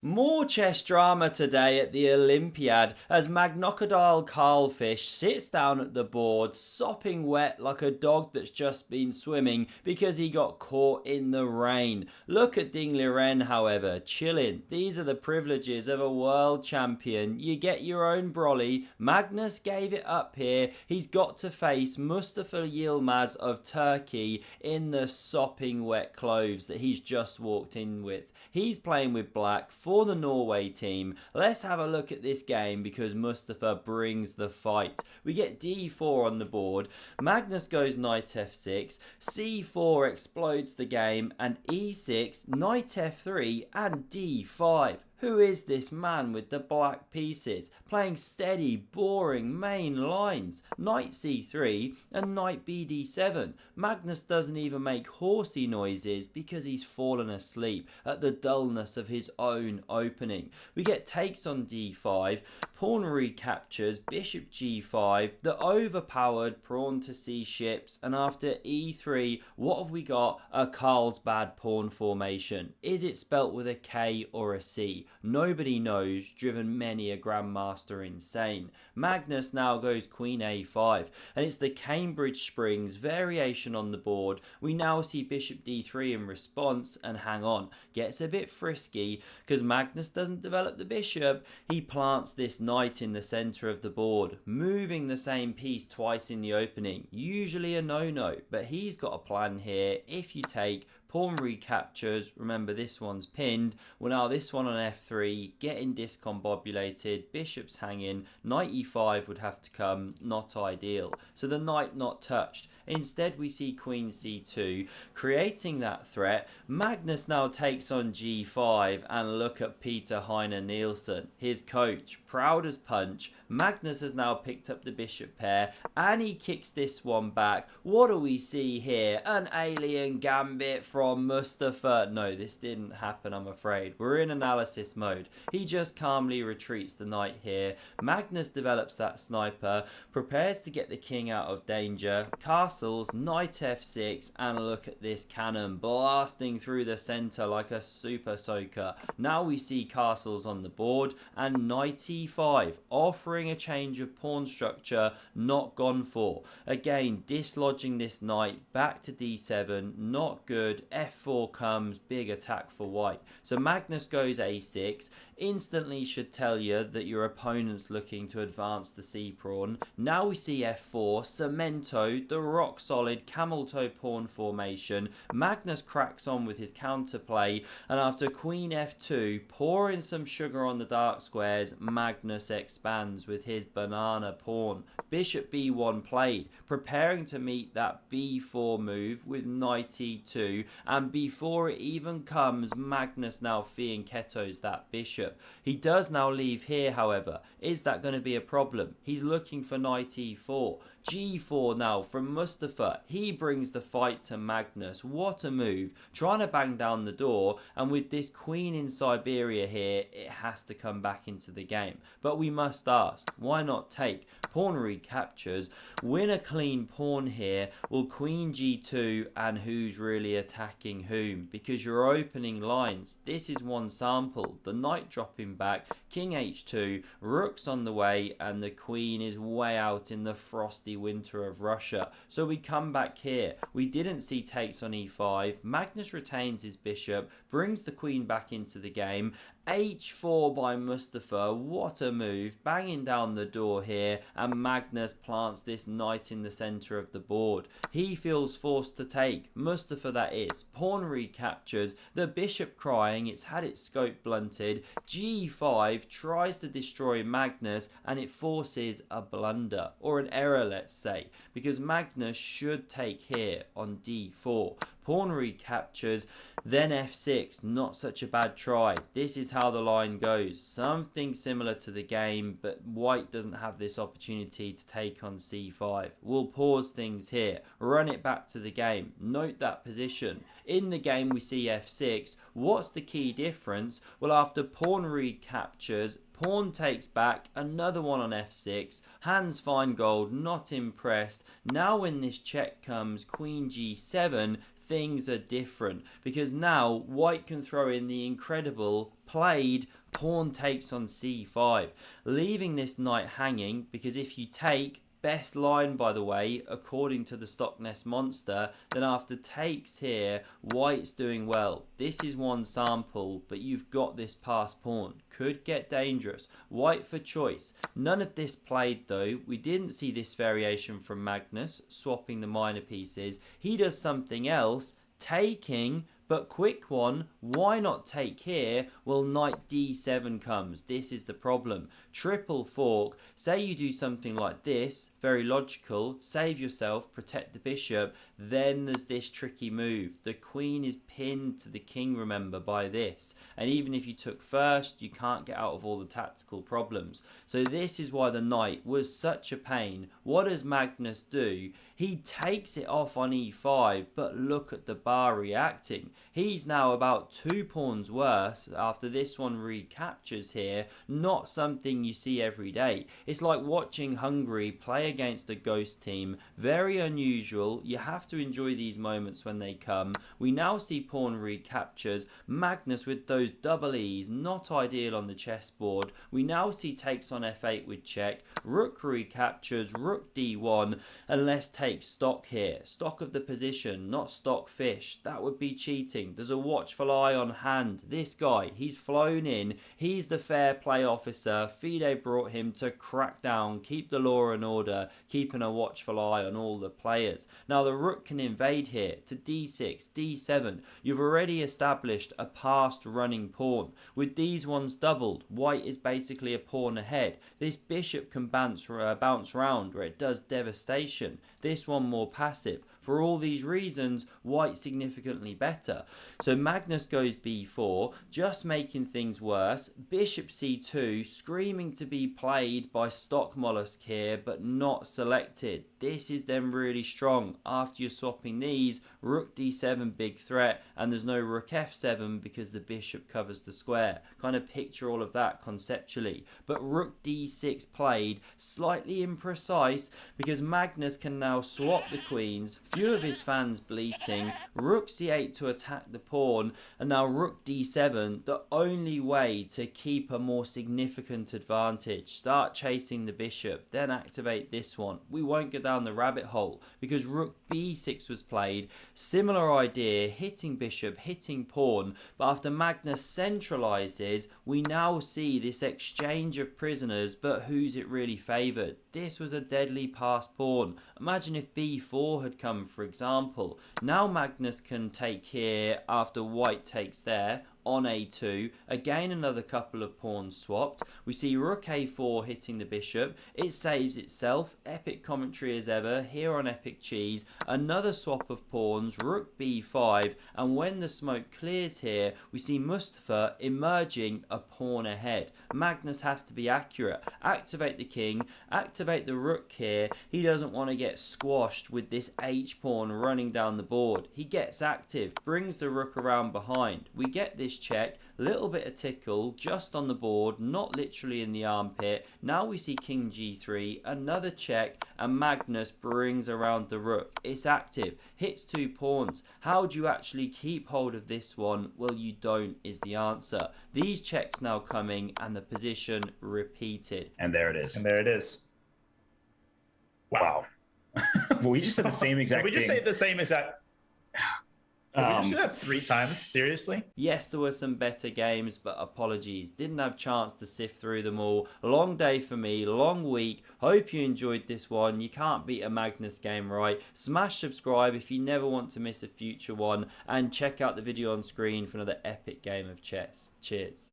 More chess drama today at the Olympiad as Magnus Carlsen sits down at the board, sopping wet like a dog that's just been swimming because he got caught in the rain. Look at Ding Liren, however, chilling. These are the privileges of a world champion. You get your own brolly. Magnus gave it up here. He's got to face Mustafa Yilmaz of Turkey in the sopping wet clothes that he's just walked in with. He's playing with black for the Norway team. Let's have a look at this game because Mustafa brings the fight. We get d4 on the board. Magnus goes knight f6. c4 explodes the game, and e6, knight f3 and d5. Who is this man with the black pieces, playing steady, boring main lines? Knight c3 and knight bd7. Magnus doesn't even make horsey noises because he's fallen asleep at the dullness of his own opening. We get takes on d5, pawn recaptures, bishop g5, the overpowered pawn to c ships, and after e3, what have we got? A Carlsbad pawn formation. Is it spelt with a K or a C? Nobody knows, driven many a grandmaster insane. Magnus now goes queen a5, and it's the Cambridge Springs variation on the board. We now see bishop d3 in response, and hang on, gets a bit frisky because Magnus doesn't develop the bishop. He plants this knight in the center of the board, moving the same piece twice in the opening. Usually a no-no, but he's got a plan here. If you take, pawn recaptures, remember this one's pinned, well now this one on f3, getting discombobulated, bishop's hanging, knight e5 would have to come, not ideal. So the knight not touched. Instead we see queen c2, creating that threat. Magnus now takes on g5, and look at Peter Heine Nielsen, his coach, proud as punch. Magnus has now picked up the bishop pair, and he kicks this one back. What do we see here? An alien gambit from Mustafa. No, this didn't happen, I'm afraid. We're in analysis mode. He just calmly retreats the knight here. Magnus develops that sniper, prepares to get the king out of danger. Castles, knight f6, and look at this cannon blasting through the center like a super soaker. Now we see castles on the board, and knight e5, offering a change of pawn structure, not gone for. Again, dislodging this knight back to d7, not good. f4 comes, big attack for white. So Magnus goes a6, instantly should tell you that your opponent's looking to advance the c pawn. Now we see f4, cemento, the rock solid camel toe pawn formation. Magnus cracks on with his counterplay, and after queen f2, pouring some sugar on the dark squares, Magnus expands with his banana pawn. Bishop b1 played, preparing to meet that b4 move with knight e2, and before it even comes, Magnus now fianchettos that bishop. He does now leave here, however. Is that going to be a problem? He's looking for knight e4. g4 now from Mustafa. He brings the fight to Magnus. What a move. Trying to bang down the door, and with this queen in Siberia here, it has to come back into the game. But we must ask, why not take? Pawn recaptures, win a clean pawn here. Well, queen g2, and who's really attacking whom? Because your opening lines, this is one sample. The knight dropping back, king h2, rook's on the way, and the queen is way out in the frosty winter of Russia. So we come back here. We didn't see takes on e5. Magnus retains his bishop, brings the queen back into the game. h4 by Mustafa, what a move, banging down the door here, and Magnus plants this knight in the center of the board. He feels forced to take, Mustafa that is. Pawn recaptures, the bishop crying, it's had its scope blunted. g5 tries to destroy Magnus, and it forces a blunder, or an error let's say, because Magnus should take here on d4. Pawn recaptures, then f6, not such a bad try. This is how the line goes. Something similar to the game, but white doesn't have this opportunity to take on c5. We'll pause things here, run it back to the game. Note that position. In the game we see f6. What's the key difference? Well, after pawn recaptures, pawn takes back, another one on f6, hands fine gold, not impressed. Now when this check comes, queen g7, things are different, because now white can throw in the incredible played pawn takes on c5, leaving this knight hanging, because if you take, best line by the way according to the Stockness monster, then after takes here white's doing well. This is one sample, but you've got this passed pawn, could get dangerous. White for choice, none of this played though. We didn't see this variation from Magnus swapping the minor pieces. He does something else, taking, but quick one. Why not take here? Well, knight d7 comes. This is the problem. Triple fork. Say you do something like this, very logical, save yourself, protect the bishop. Then there's this tricky move. The queen is pinned to the king, remember, by this. And even if you took first, you can't get out of all the tactical problems. So this is why the knight was such a pain. What does Magnus do? He takes it off on e5, but look at the bar reacting. He's now about 2 pawns worse after this one recaptures here. Not something you see every day. It's like watching Hungary play against a ghost team. Very unusual. You have to enjoy these moments when they come. We now see pawn recaptures. Magnus with those double E's, not ideal on the chessboard. We now see takes on f8 with check. Rook recaptures, rook d1, and let's take stock here. Stock of the position, not stock fish. That would be cheating. There's a watchful eye on hand. This guy, he's flown in. He's the fair play officer. FIDE brought him to crack down, keep the law and order, keeping a watchful eye on all the players. Now the rook can invade here to d6, d7. You've already established a past running pawn. With these ones doubled, white is basically a pawn ahead. This bishop can bounce round where it does devastation. This one more passive. For all these reasons, white significantly better. So Magnus goes b4, just making things worse. Bishop c2, screaming to be played by Stock Mollusk here, but not selected. This is then really strong. After you're swapping these, rook d7 big threat, and there's no rook f7 because the bishop covers the square. Kind of picture all of that conceptually. But rook d6 played, slightly imprecise, because Magnus can now swap the queens. Few of his fans bleating. Rook c8 to attack the pawn, and now rook d7, the only way to keep a more significant advantage. Start chasing the bishop, then activate this one. We won't go down the rabbit hole because rook b6 was played. Similar idea, hitting bishop, hitting pawn, but after Magnus centralizes, we now see this exchange of prisoners, but who's it really favored? This was a deadly passed pawn. Imagine if b4 had come, for example. Now Magnus can take here after white takes there on a2. Again, another couple of pawns swapped. We see rook a4 hitting the bishop. It saves itself. Epic commentary as ever here on Epic Cheese. Another swap of pawns, rook b5, and when the smoke clears here, we see Mustafa emerging a pawn ahead. Magnus has to be accurate. Activate the king, activate the rook here. He doesn't want to get squashed with this h-pawn running down the board. He gets active, brings the rook around behind. We get this check, little bit of tickle just on the board, not literally in the armpit. Now we see king g3, another check, and Magnus brings around the rook. It's active, hits 2 pawns. How do you actually keep hold of this one? Well, you don't is the answer. These checks now coming and the position repeated. And there it is. And there it is. Wow. Well, we just said the same exact thing. Did we just say the same exact... Did we just do that 3 times? Seriously? Yes, there were some better games, but apologies. Didn't have chance to sift through them all. Long day for me, long week. Hope you enjoyed this one. You can't beat a Magnus game, right? Smash subscribe if you never want to miss a future one. And check out the video on screen for another epic game of chess. Cheers.